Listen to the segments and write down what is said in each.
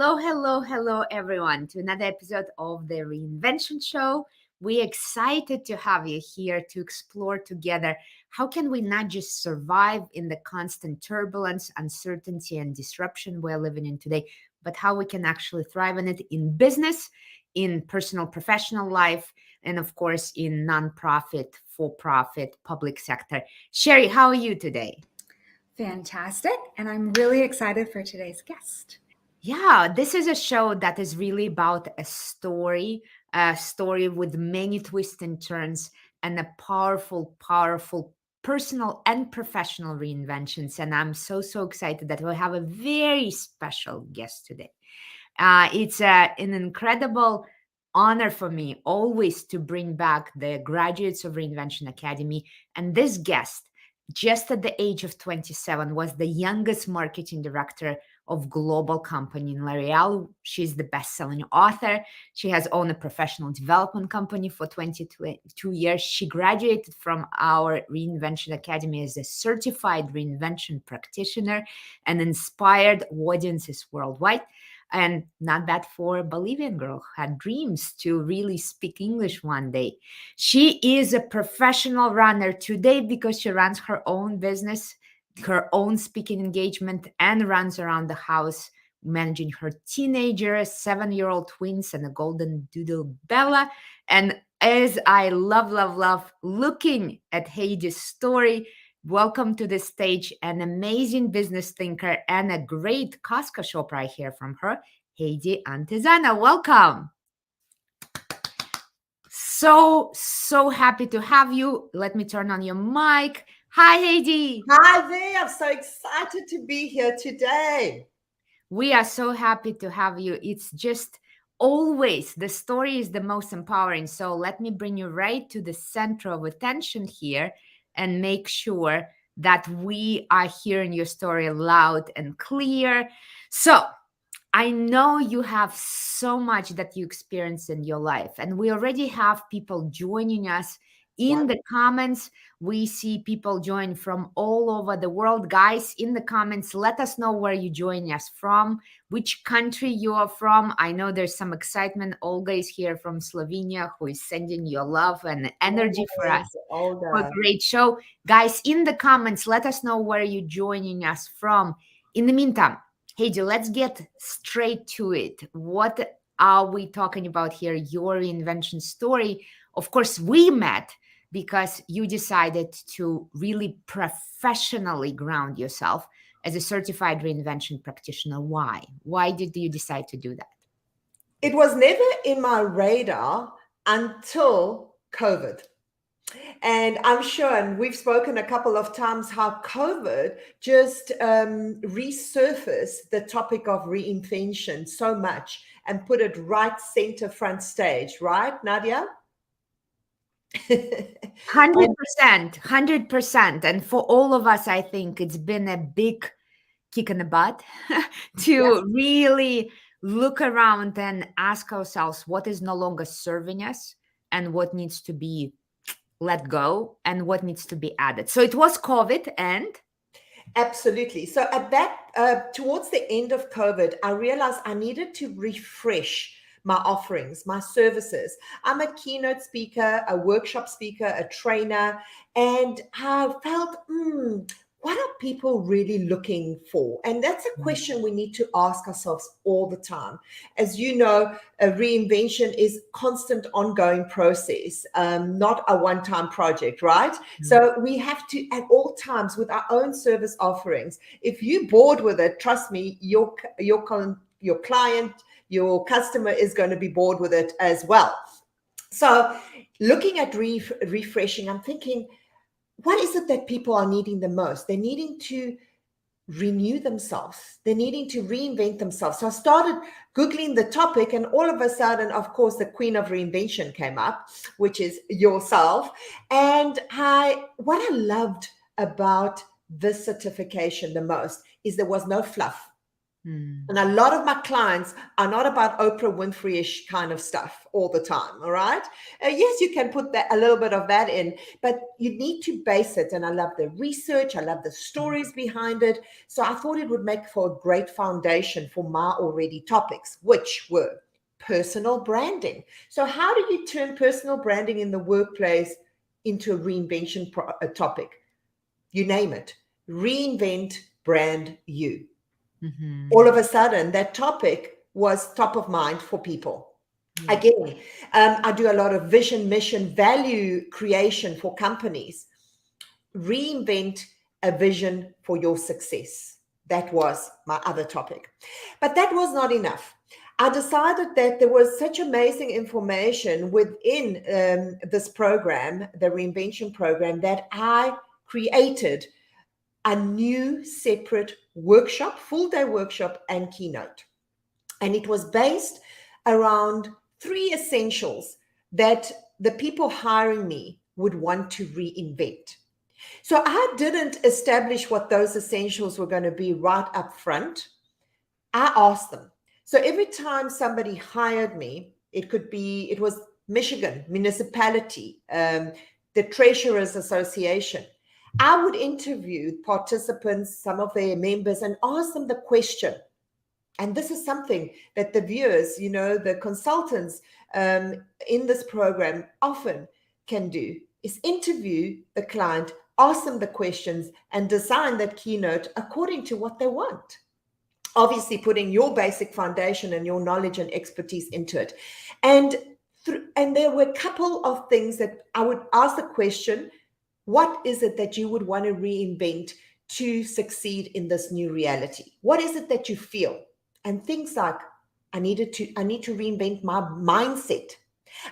Hello, everyone, to another episode of the Reinvention Show. We're excited to have you here to explore together how can we not just survive in the constant turbulence, uncertainty, and disruption we're living in today, but how we can actually thrive in it in business, in personal, professional life, and of course, in nonprofit, for-profit, public sector. Sherri, how are you today? Fantastic. And I'm really excited for today's guest. Yeah, this is a show that is really about a story with many twists and turns and a powerful personal and professional reinventions. And I'm so excited that we have a very special guest today. It's an incredible honor for me always to bring back the graduates of Reinvention Academy. And this guest, just at the age of 27, was the youngest marketing director of global company in L'Oreal. She's the best-selling author. She has owned a professional development company for 22 years. She graduated from our Reinvention Academy as a certified reinvention practitioner and inspired audiences worldwide. And not bad for a Bolivian girl who had dreams to really speak English one day. She is a professional runner today because she runs her own business, her own speaking engagement, and runs around the house managing her teenager, 7-year-old twins, and a golden doodle Bella. And as I love looking at Haydee's story, welcome to the stage an amazing business thinker and a great Costco shopper. I hear from her, Haydee Antezana. Welcome. So happy to have you. Let me turn on your mic. Hi, Haydee. Hi there. I'm so excited to be here today. We are so happy to have you. It's just always the story is the most empowering. So let me bring you right to the center of attention here and make sure that we are hearing your story loud and clear. So I know you have so much that you experience in your life, and we already have people joining us in the comments. We see people join from all over the world. Guys, in the comments, let us know where you're joining us from, which country you are from. I know there's some excitement. Olga is here from Slovenia, who is sending your love and energy for us. Olga. For a great show. Guys, in the comments, let us know where you're joining us from. In the meantime, Haydee, let's get straight to it. What are we talking about here? Your reinvention story. Of course, we met because you decided to really professionally ground yourself as a certified reinvention practitioner. Why? Why did you decide to do that? It was never in my radar until COVID. And I'm sure, and we've spoken a couple of times, how COVID just resurfaced the topic of reinvention so much and put it right center front stage, right, Nadia? 100%. And for all of us, I think it's been a big kick in the butt to really look around and ask ourselves what is no longer serving us and what needs to be let go and what needs to be added. So it was COVID and? Absolutely. So at that, towards the end of COVID, I realized I needed to refresh my offerings, my services. I'm a keynote speaker, a workshop speaker, a trainer, and I felt, what are people really looking for? And that's a question we need to ask ourselves all the time. As you know, a reinvention is constant ongoing process, not a one-time project, right? So we have to, at all times with our own service offerings, if you're bored with it, trust me, your client, your customer is going to be bored with it as well. So looking at refreshing, I'm thinking, what is it that people are needing the most? They're needing to renew themselves. They're needing to reinvent themselves. So I started Googling the topic, and all of a sudden, of course, the queen of reinvention came up, which is yourself. And what I loved about this certification the most is there was no fluff. Mm. And a lot of my clients are not about Oprah Winfrey-ish kind of stuff all the time, all right? Yes, you can put that a little bit of that in, but you need to base it. And I love the research. I love the stories behind it. So I thought it would make for a great foundation for my already topics, which were personal branding. So how do you turn personal branding in the workplace into a reinvention topic? You name it. Reinvent, brand you. Mhm. All of a sudden, that topic was top of mind for people. Yeah. Again, I do a lot of vision, mission, value creation for companies. Reinvent a vision for your success. That was my other topic. But that was not enough. I decided that there was such amazing information within this program, the Reinvention program, that I created a new separate workshop, full day workshop and keynote. And it was based around 3 essentials that the people hiring me would want to reinvent. So I didn't establish what those essentials were going to be right up front. I asked them. So every time somebody hired me, it was Michigan municipality, the Treasurers Association. I would interview participants, some of their members, and ask them the question. And this is something that the viewers, the consultants in this program often can do, is interview the client, ask them the questions, and design that keynote according to what they want. Obviously, putting your basic foundation and your knowledge and expertise into it. And there were a couple of things that I would ask the question, what is it that you would want to reinvent to succeed in this new reality? What is it that you feel? And things like, I need to reinvent my mindset.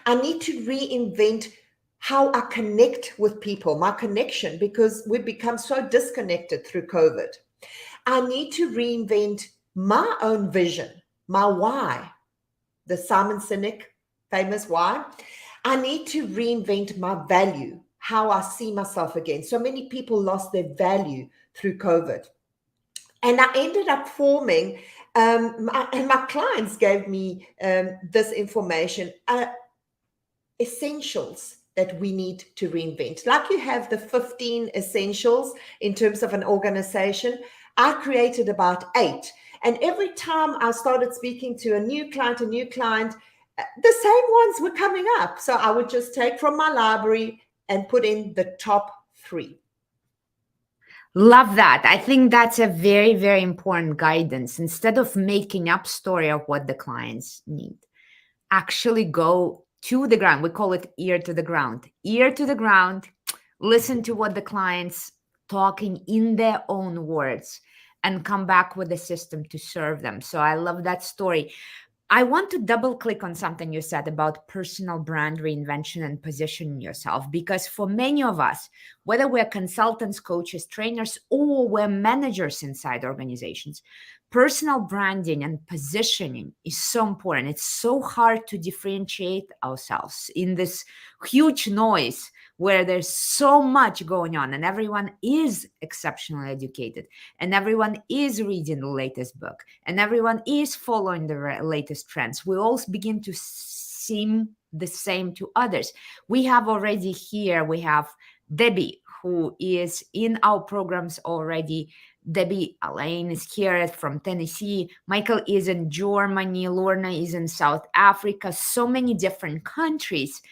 I need to reinvent how I connect with people, my connection, because we've become so disconnected through COVID. I need to reinvent my own vision, my why, the Simon Sinek famous why. I need to reinvent my value, how I see myself again. So many people lost their value through COVID. And I ended up forming, and my clients gave me this information, essentials that we need to reinvent. Like you have the 15 essentials in terms of an organization, I created about 8. And every time I started speaking to a new client, the same ones were coming up. So I would just take from my library and put in the top 3. Love that. I think that's a very, very important guidance. Instead of making up story of what the clients need, actually go to the ground. We call it ear to the ground. Ear to the ground. Listen to what the clients talking in their own words and come back with a system to serve them. So I love that story. I want to double click on something you said about personal brand reinvention and positioning yourself, because for many of us, whether we're consultants, coaches, trainers, or we're managers inside organizations, personal branding and positioning is so important. It's so hard to differentiate ourselves in this huge noise where there's so much going on and everyone is exceptionally educated and everyone is reading the latest book and everyone is following the latest trends. We all begin to seem the same to others. We have already here, we have Debbie, who is in our programs already. Debbie Alain is here from Tennessee. Michael is in Germany. Lorna is in South Africa. So many different countries.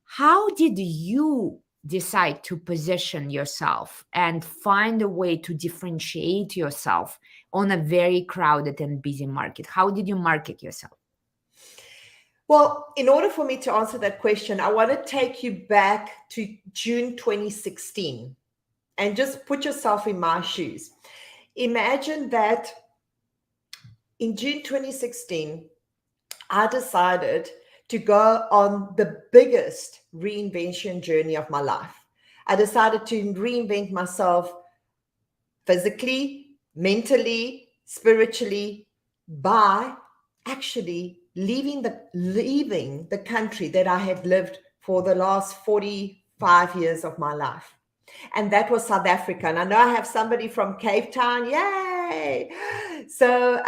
How did you decide to position yourself and find a way to differentiate yourself on a very crowded and busy market? How did you market yourself? Well, in order for me to answer that question, I want to take you back to June 2016 and just put yourself in my shoes. Imagine that in June 2016, I decided to go on the biggest reinvention journey of my life. I decided to reinvent myself physically, mentally, spiritually, by actually leaving the country that I had lived for the last 45 years of my life. And that was South Africa. And I know I have somebody from Cape Town. Yay! So,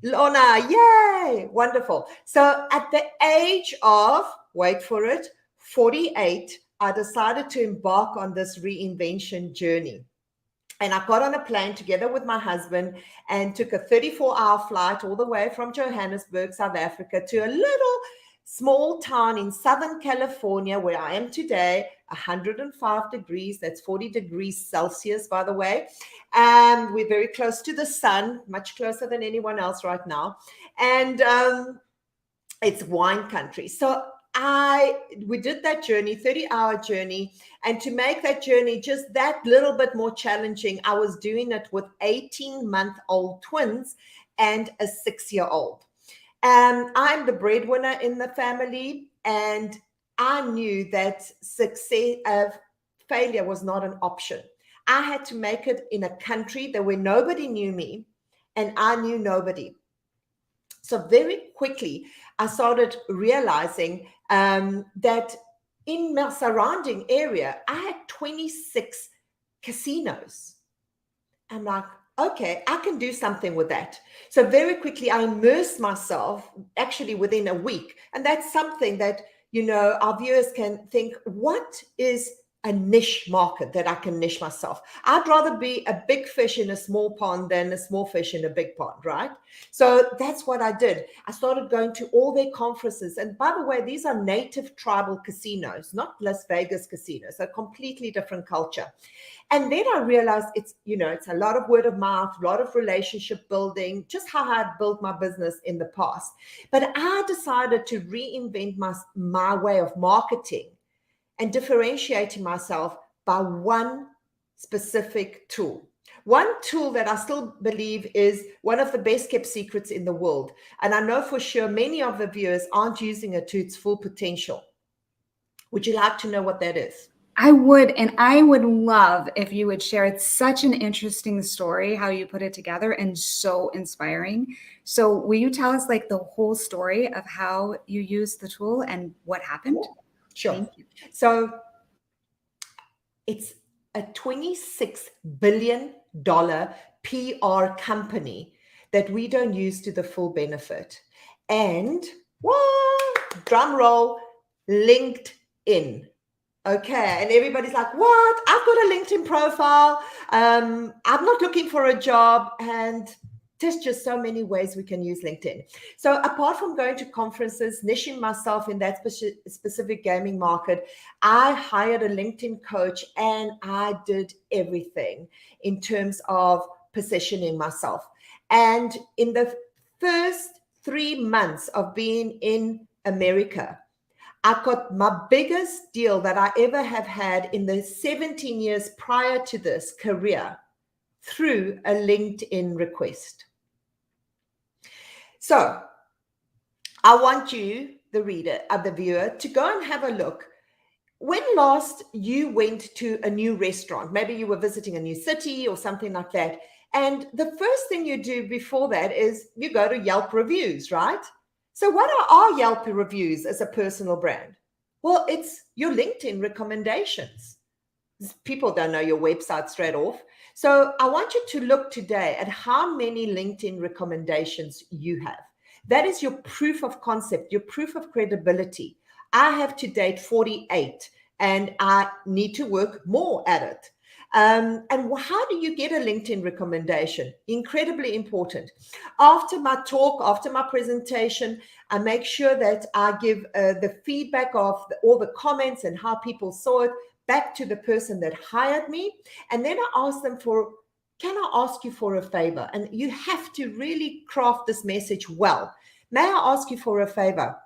Lorna, yay, wonderful. So at the age of, wait for it, 48, I decided to embark on this reinvention journey. And I got on a plane together with my husband and took a 34-hour flight all the way from Johannesburg, South Africa, to a little small town in Southern California where I am today, 105 degrees. That's 40 degrees Celsius, by the way. And we're very close to the sun, much closer than anyone else right now. And it's wine country. So we did that journey, 30-hour journey. And to make that journey just that little bit more challenging, I was doing it with 18-month-old twins and a 6-year-old. And I'm the breadwinner in the family. And I knew that failure was not an option. I had to make it in a country where nobody knew me and I knew nobody. So very quickly, I started realizing that in my surrounding area, I had 26 casinos. I'm like, okay, I can do something with that. So very quickly, I immersed myself actually within a week. And that's something that, our viewers can think, what is a niche market that I can niche myself? I'd rather be a big fish in a small pond than a small fish in a big pond, right? So that's what I did. I started going to all their conferences. And by the way, these are native tribal casinos, not Las Vegas casinos, a completely different culture. And then I realized it's a lot of word of mouth, a lot of relationship building, just how I had built my business in the past. But I decided to reinvent my way of marketing and differentiating myself by one specific tool. One tool that I still believe is one of the best kept secrets in the world. And I know for sure many of the viewers aren't using it to its full potential. Would you like to know what that is? I would, and I would love if you would share. It's such an interesting story, how you put it together, and so inspiring. So will you tell us the whole story of how you used the tool and what happened? Sure. Thank you. So it's a $26 billion PR company that we don't use to the full benefit. And drum roll, LinkedIn. Okay. And everybody's like, what? I've got a LinkedIn profile. I'm not looking for a job. And there's just so many ways we can use LinkedIn. So apart from going to conferences, niching myself in that specific gaming market, I hired a LinkedIn coach and I did everything in terms of positioning myself. And in the first 3 months of being in America, I got my biggest deal that I ever have had in the 17 years prior to this career through a LinkedIn request. So I want you, the reader, the viewer, to go and have a look. When last you went to a new restaurant, maybe you were visiting a new city or something like that, and the first thing you do before that is you go to Yelp reviews, right? So what are our Yelp reviews as a personal brand? Well, it's your LinkedIn recommendations. People don't know your website straight off. So I want you to look today at how many LinkedIn recommendations you have. That is your proof of concept, your proof of credibility. I have to date 48 and I need to work more at it. And how do you get a LinkedIn recommendation? Incredibly important. After my talk, after my presentation, I make sure that I give the feedback of all the comments and how people saw it back to the person that hired me. And then I ask them can I ask you for a favor? And you have to really craft this message well. May I ask you for a favor?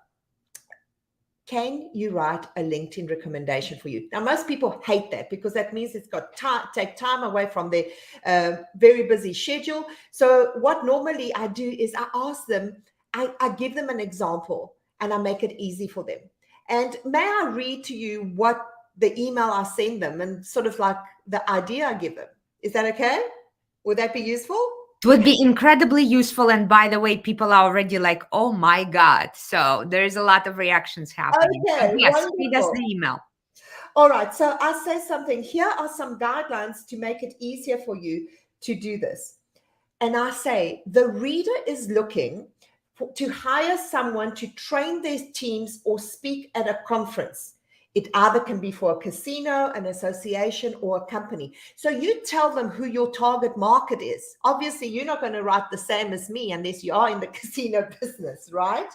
Can you write a LinkedIn recommendation for you? Now, most people hate that because that means it's got take time away from their very busy schedule. So what normally I do is I ask them, I give them an example and I make it easy for them. And may I read to you what the email I send them and sort of like the idea I give them? Is that okay? Would that be useful? It would be incredibly useful. And by the way, people are already like, oh my God. So there's a lot of reactions happening. Okay, So yes, wonderful. read us the email. All right. So I say something. Here are some guidelines to make it easier for you to do this. and I say, the reader is looking to hire someone to train their teams or speak at a conference. It either can be for a casino, an association, or a company. So you tell them who your target market is. Obviously, you're not going to write the same as me unless you are in the casino business, right?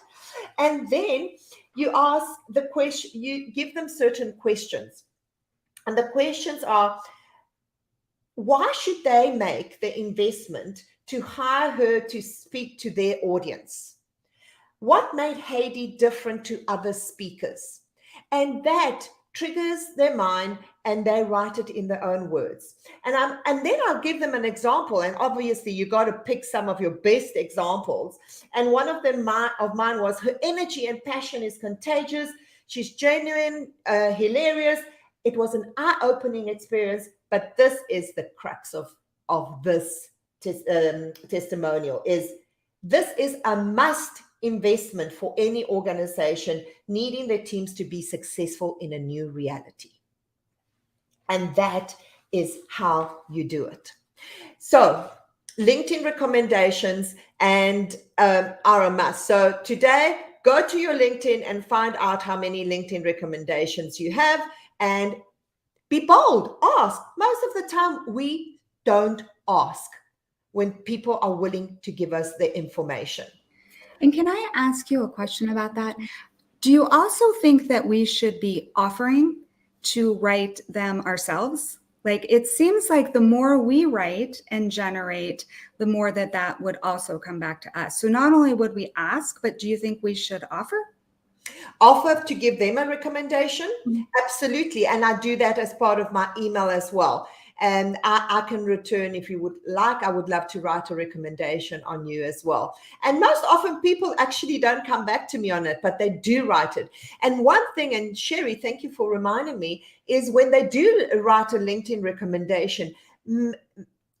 And then you ask the question, you give them certain questions. And the questions are, why should they make the investment to hire her to speak to their audience? What made Haydee different to other speakers? And that triggers their mind, and they write it in their own words. And then I'll give them an example. And obviously, you got to pick some of your best examples. And one of them of mine was, her energy and passion is contagious. She's genuine, hilarious. It was an eye-opening experience. But this is the crux of this testimonial: is this is a must investment for any organization needing their teams to be successful in a new reality. And that is how you do it. So LinkedIn recommendations are a must. So today, go to your LinkedIn and find out how many LinkedIn recommendations you have, and be bold. Ask. Most of the time, we don't ask when people are willing to give us the information. And can I ask you a question about that? Do you also think that we should be offering to write them ourselves? Like, it seems like the more we write and generate, the more that would also come back to us. So not only would we ask, but do you think we should offer? Offer to give them a recommendation? Mm-hmm. Absolutely. And I do that as part of my email as well. And I can return, if you would like, I would love to write a recommendation on you as well. And most often people actually don't come back to me on it, but they do write it. And one thing, and Sherri, thank you for reminding me, is when they do write a LinkedIn recommendation,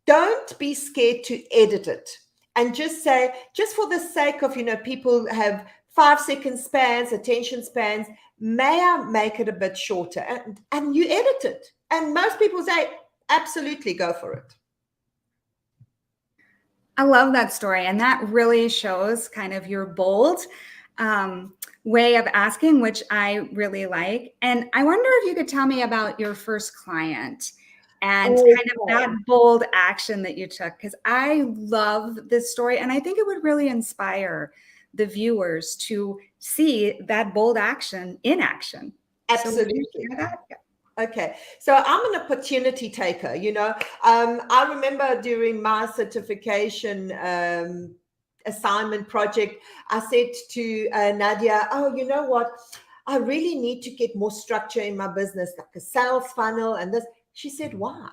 don't be scared to edit it. And just say, just for the sake of, people have 5-second spans, attention spans, may I make it a bit shorter? And you edit it. And most people say, absolutely, go for it. I love that story. And that really shows kind of your bold way of asking, which I really like. And I wonder if you could tell me about your first client and kind of that bold action that you took, because I love this story. And I think it would really inspire the viewers to see that bold action in action. Absolutely. So would you share that? Yeah. Okay, so I'm an opportunity taker. I remember during my certification assignment project, I said to Nadia, oh, you know what? I really need to get more structure in my business, like a sales funnel and this. She said, why?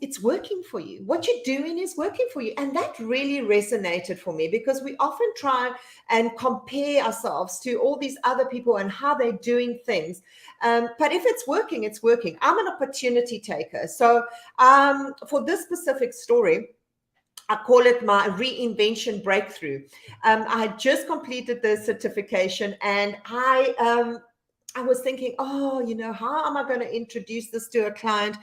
It's working for you. What you're doing is working for you. And that really resonated for me, because we often try and compare ourselves to all these other people and how they're doing things. But if it's working, it's working. I'm an opportunity taker. So for this specific story, I call it my reinvention breakthrough. I had just completed the certification, and I was thinking, how am I going to introduce this to a client?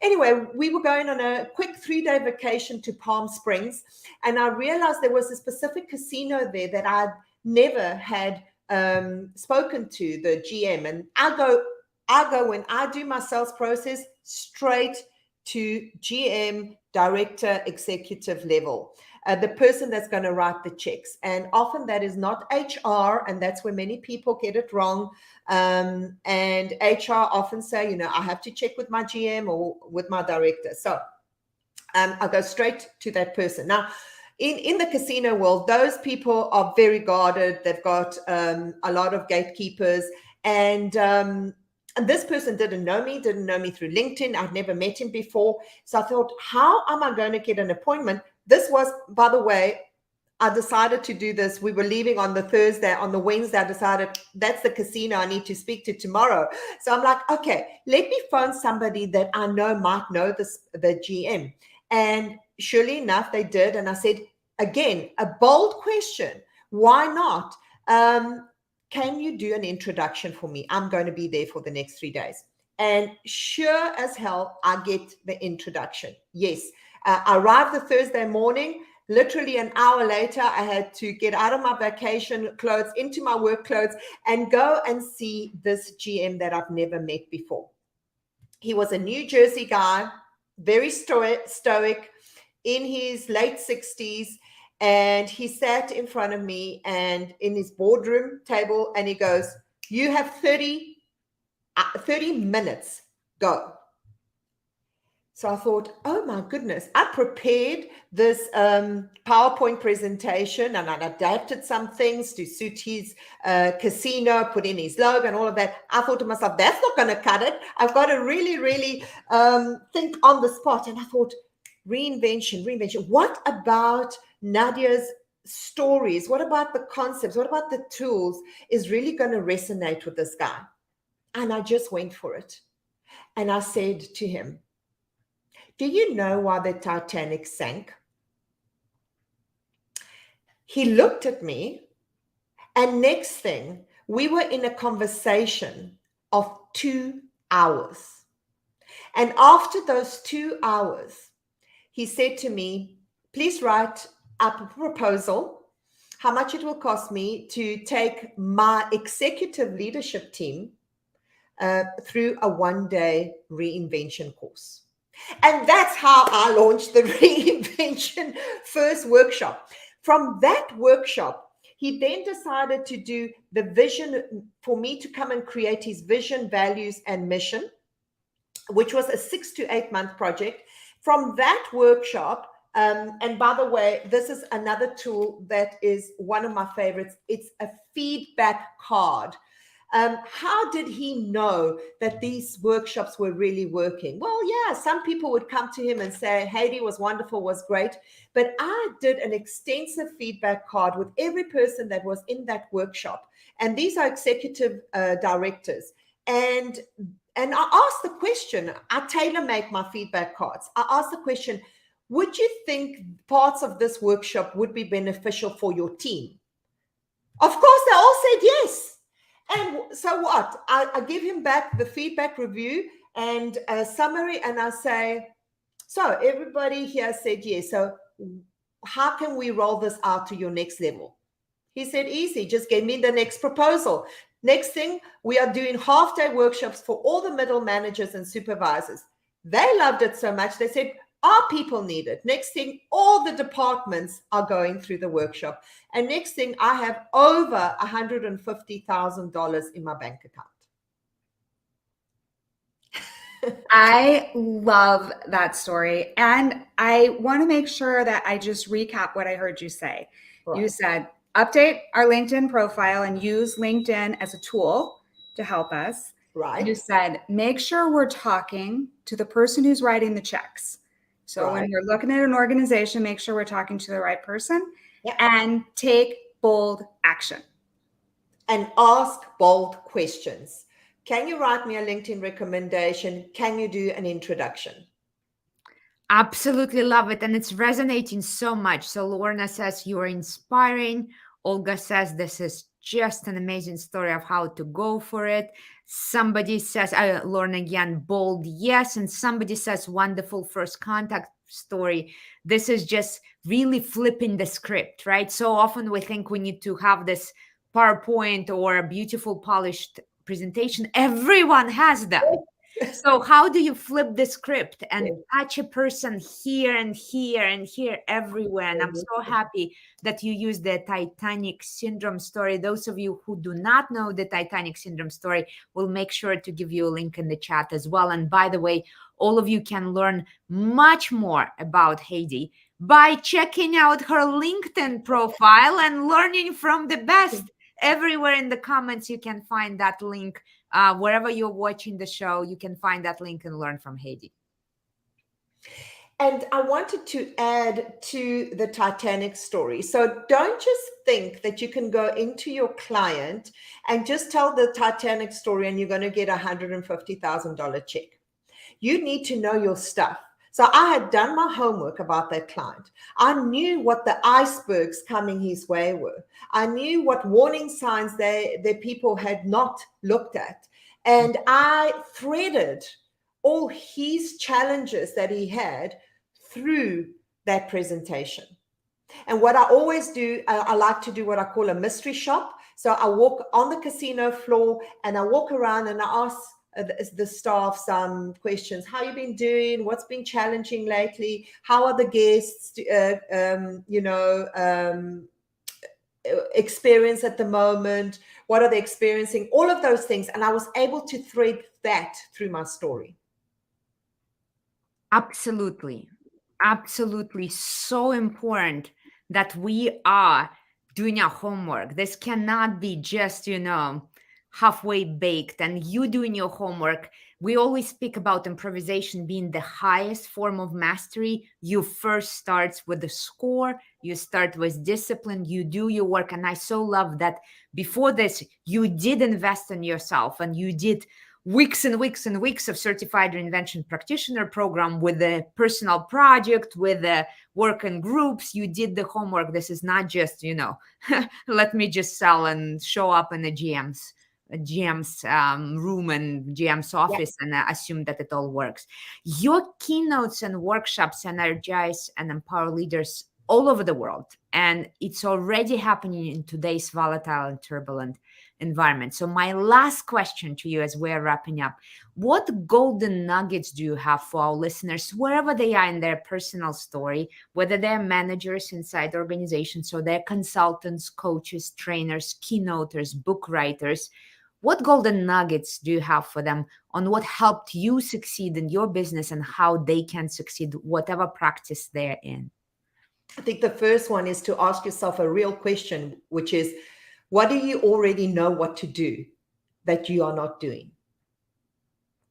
Anyway, we were going on a quick 3-day vacation to Palm Springs, and I realized there was a specific casino there that I'd never had spoken to the GM. And I go when I do my sales process straight to GM, director, executive level, the person that's going to write the checks. And often that is not HR, and that's where many people get it wrong. And HR often say, I have to check with my GM or with my director. So I go straight to that person. Now, in the casino world, those people are very guarded. They've got a lot of gatekeepers. And this person didn't know me through LinkedIn. I'd never met him before. So I thought, how am I going to get an appointment? This was, by the way, I decided to do this. We were leaving on the Thursday. On the Wednesday, I decided that's the casino I need to speak to tomorrow. So I'm like, okay, let me phone somebody that I know might know the GM. And surely enough, they did. And I said, again, a bold question. Why not? Can you do an introduction for me? I'm going to be there for the next 3 days. And sure as hell, I get the introduction. Yes. I arrived the Thursday morning. Literally an hour later, I had to get out of my vacation clothes into my work clothes and go and see this GM that I've never met before. He was a New Jersey guy, very stoic, in his late 60s. And he sat in front of me and in his boardroom table, and he goes, "You have 30 minutes, go." So I thought, oh my goodness, I prepared this PowerPoint presentation and I adapted some things to suit his casino, put in his logo and all of that. I thought to myself, that's not going to cut it. I've got to really, really think on the spot. And I thought, reinvention. What about Nadia's stories? What about the concepts? What about the tools is really going to resonate with this guy? And I just went for it. And I said to him, "Do you know why the Titanic sank?" He looked at me, and next thing, we were in a conversation of 2 hours. And after those 2 hours, he said to me, "Please write up a proposal, how much it will cost me to take my executive leadership team through a one-day reinvention course." And that's how I launched the Reinvention first workshop. From that workshop, he then decided to do the vision for me to come and create his vision, values, and mission, which was a 6 to 8 month project. From that workshop, and by the way, this is another tool that is one of my favorites. It's a feedback card. How did he know that these workshops were really working? Well, yeah, some people would come to him and say, "Haydee was wonderful, was great." But I did an extensive feedback card with every person that was in that workshop. And these are executive directors. And I asked the question, I tailor-make my feedback cards. I asked the question, would you think parts of this workshop would be beneficial for your team? Of course, they all said yes. And so what? I give him back the feedback review and a summary, and I say, "So everybody here said yes. So how can we roll this out to your next level?" He said, "Easy, just give me the next proposal." Next thing, we are doing half-day workshops for all the middle managers and supervisors. They loved it so much, they said, "Our people need it." Next thing, all the departments are going through the workshop. And next thing, I have over $150,000 in my bank account. I love that story. And I want to make sure that I just recap what I heard you say. Right. You said, update our LinkedIn profile and use LinkedIn as a tool to help us. Right. You said, make sure we're talking to the person who's writing the checks. So when we're looking at an organization, make sure we're talking to the right person. Yeah. And take bold action. And ask bold questions. Can you write me a LinkedIn recommendation? Can you do an introduction? Absolutely love it. And it's resonating so much. So Lorna says you are inspiring. Olga says this is just an amazing story of how to go for it. Somebody says, Lorna again, bold, yes. And somebody says, wonderful first contact story. This is just really flipping the script, right? So often we think we need to have this PowerPoint or a beautiful polished presentation. Everyone has them. So how do you flip the script and touch a person here and here and here everywhere? And I'm so happy that you use the Titanic syndrome story. Those of you who do not know the Titanic syndrome story, we'll make sure to give you a link in the chat as well. And by the way, all of you can learn much more about Haydee by checking out her LinkedIn profile and learning from the best. Everywhere in the comments, you can find that link. Wherever you're watching the show, you can find that link and learn from Haydee. And I wanted to add to the Titanic story. So don't just think that you can go into your client and just tell the Titanic story and you're going to get a $150,000 check. You need to know your stuff. So I had done my homework about that client. I knew what the icebergs coming his way were. I knew what warning signs the people had not looked at. And I threaded all his challenges that he had through that presentation. And what I always do, I like to do what I call a mystery shop. So I walk on the casino floor and I walk around and I ask the staff some questions. How you been doing? What's been challenging lately? How are the guests, experience at the moment? What are they experiencing? All of those things. And I was able to thread that through my story. Absolutely. Absolutely. So important that we are doing our homework. This cannot be just, halfway baked and you doing your homework. We always speak about improvisation being the highest form of mastery. You first start with the score, you start with discipline, you do your work. And I so love that before this, you did invest in yourself and you did weeks and weeks and weeks of Certified Reinvention Practitioner program with a personal project, with the work in groups. You did the homework. This is not just, let me just sell and show up in a GM's room and GM's office and assume that it all works. Your keynotes and workshops energize and empower leaders all over the world. And it's already happening in today's volatile and turbulent environment. So my last question to you as we're wrapping up, what golden nuggets do you have for our listeners, wherever they are in their personal story, whether they're managers inside organizations or they're consultants, coaches, trainers, keynoters, book writers? What golden nuggets do you have for them on what helped you succeed in your business and how they can succeed, whatever practice they're in? I think the first one is to ask yourself a real question, which is, what do you already know what to do that you are not doing?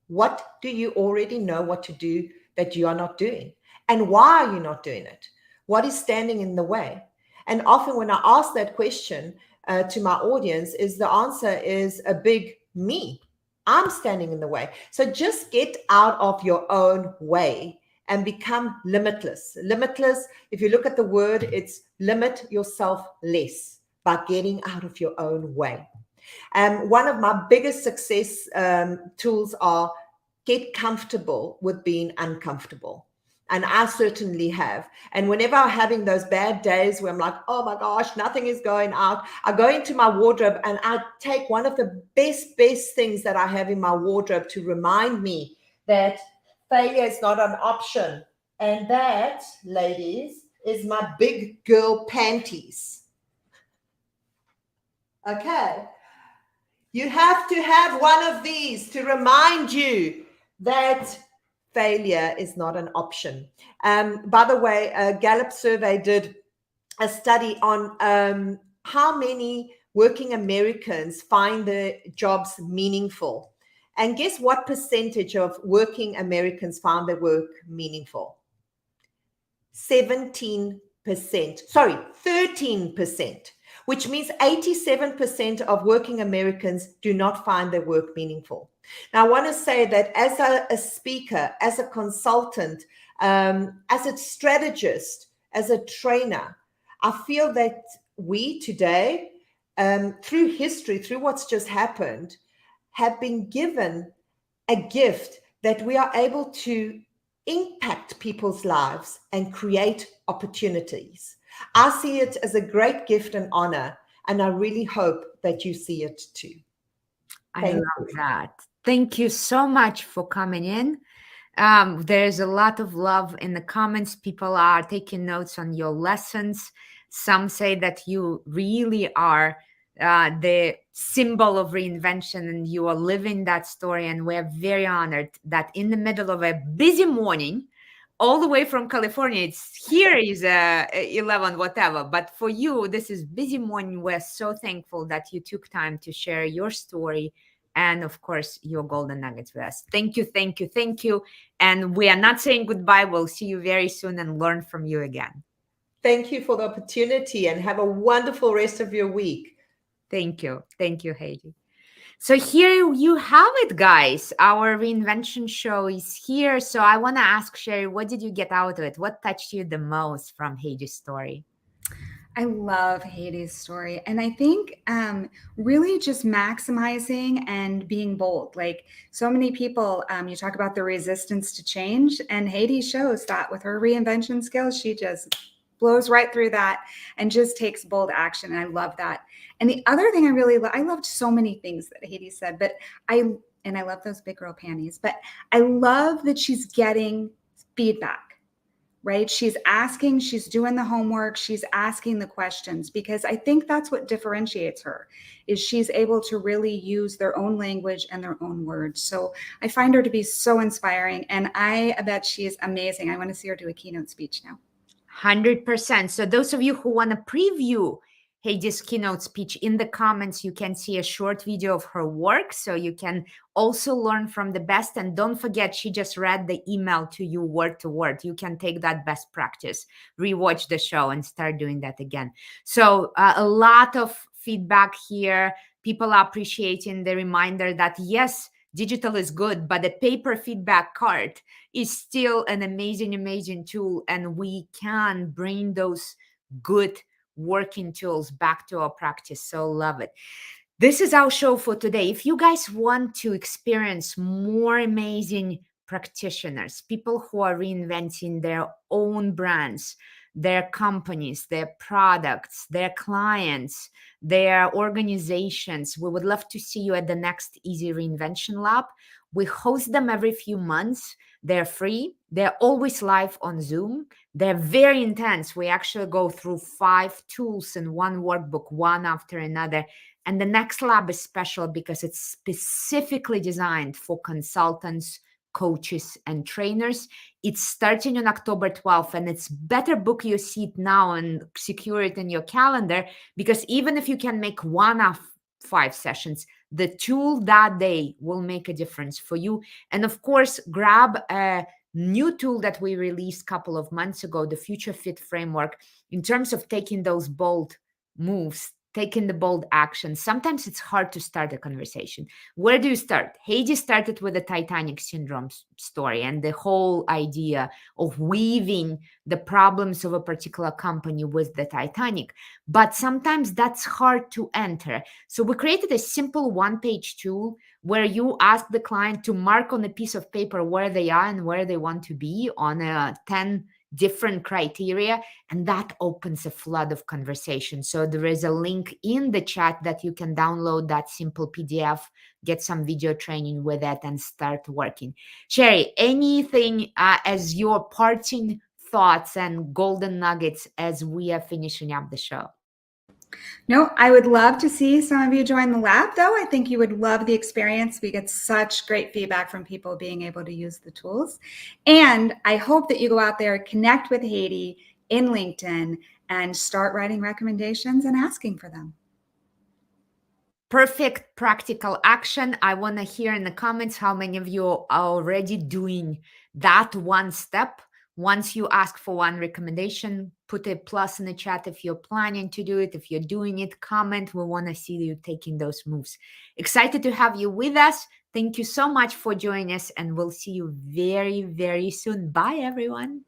What do you already know what to do that you are not doing? And why are you not doing it? What is standing in the way? And often when I ask that question to my audience, the answer is a big me. I'm standing in the way. So just get out of your own way and become limitless. Limitless, if you look at the word, it's limit yourself less by getting out of your own way. One of my biggest success tools are get comfortable with being uncomfortable. And I certainly have. And whenever I'm having those bad days where I'm like, oh my gosh, nothing is going out, I go into my wardrobe and I take one of the best things that I have in my wardrobe to remind me that failure is not an option. And that, ladies, is my big girl panties. Okay. You have to have one of these to remind you that failure is not an option. By the way, a Gallup survey did a study on how many working Americans find their jobs meaningful. And guess what percentage of working Americans found their work meaningful? 13%, which means 87% of working Americans do not find their work meaningful. Now, I want to say that as a speaker, as a consultant, as a strategist, as a trainer, I feel that we today, through history, through what's just happened, have been given a gift that we are able to impact people's lives and create opportunities. I see it as a great gift and honor, and I really hope that you see it too. I love that. Thank you so much for coming in. There's a lot of love in the comments. People are taking notes on your lessons. Some say that you really are the symbol of reinvention and you are living that story. And we're very honored that in the middle of a busy morning, all the way from California, it's here is 11 whatever, but for you this is busy morning. We're so thankful that you took time to share your story and of course your golden nuggets with us. Thank you, and we are not saying goodbye. We'll see you very soon and learn from you again. Thank you for the opportunity and have a wonderful rest of your week. Thank you, Haydee. So here you have it, guys. Our Reinvention Show is here. So I want to ask Sherri, what did you get out of it? What touched you the most from Haydee's story? I love Haydee's story. And I think really just maximizing and being bold. Like so many people, you talk about the resistance to change, and Haydee shows that with her reinvention skills, she just blows right through that and just takes bold action. And I love that. And the other thing I loved so many things that Haydee said, but I love those big girl panties, but I love that she's getting feedback, right? She's asking, she's doing the homework, she's asking the questions, because I think that's what differentiates her, is she's able to really use their own language and their own words. So I find her to be so inspiring, and I bet she is amazing. I want to see her do a keynote speech now. 100%. So those of you who want to preview Haydee's keynote speech, in the comments, you can see a short video of her work. So you can also learn from the best. And don't forget, she just read the email to you word to word. You can take that best practice, rewatch the show and start doing that again. So a lot of feedback here. People are appreciating the reminder that yes, digital is good, but the paper feedback card is still an amazing, amazing tool. And we can bring those good working tools back to our practice. So love it. This is our show for today. If you guys want to experience more amazing practitioners, people who are reinventing their own brands, their companies, their products, their clients, their organizations, we would love to see you at the next Easy Reinvention Lab. We host them every few months. They're free. They're always live on Zoom. They're very intense. We actually go through 5 tools in one workbook, one after another. And the next lab is special because it's specifically designed for consultants, coaches, and trainers. It's starting on October 12th, and it's better book your seat now and secure it in your calendar, because even if you can make one of 5 sessions, the tool that day will make a difference for you. And of course, grab a new tool that we released a couple of months ago, the Future Fit Framework, in terms of taking those bold moves, taking the bold action. Sometimes it's hard to start a conversation. Where do you start? Haydee started with the Titanic syndrome story and the whole idea of weaving the problems of a particular company with the Titanic. But sometimes that's hard to enter. So we created a simple one-page tool where you ask the client to mark on a piece of paper where they are and where they want to be on a 10 different criteria, and that opens a flood of conversation. So there is a link in the chat that you can download that simple PDF, get some video training with it, and start working. Sherri, anything as your parting thoughts and golden nuggets as we are finishing up the show? No, I would love to see some of you join the lab, though. I think you would love the experience. We get such great feedback from people being able to use the tools. And I hope that you go out there, connect with Haydee in LinkedIn, and start writing recommendations and asking for them. Perfect practical action. I want to hear in the comments how many of you are already doing that one step. Once you ask for one recommendation, put a plus in the chat if you're planning to do it. If you're doing it, comment. We want to see you taking those moves. Excited to have you with us. Thank you so much for joining us, and we'll see you very, very soon. Bye, everyone.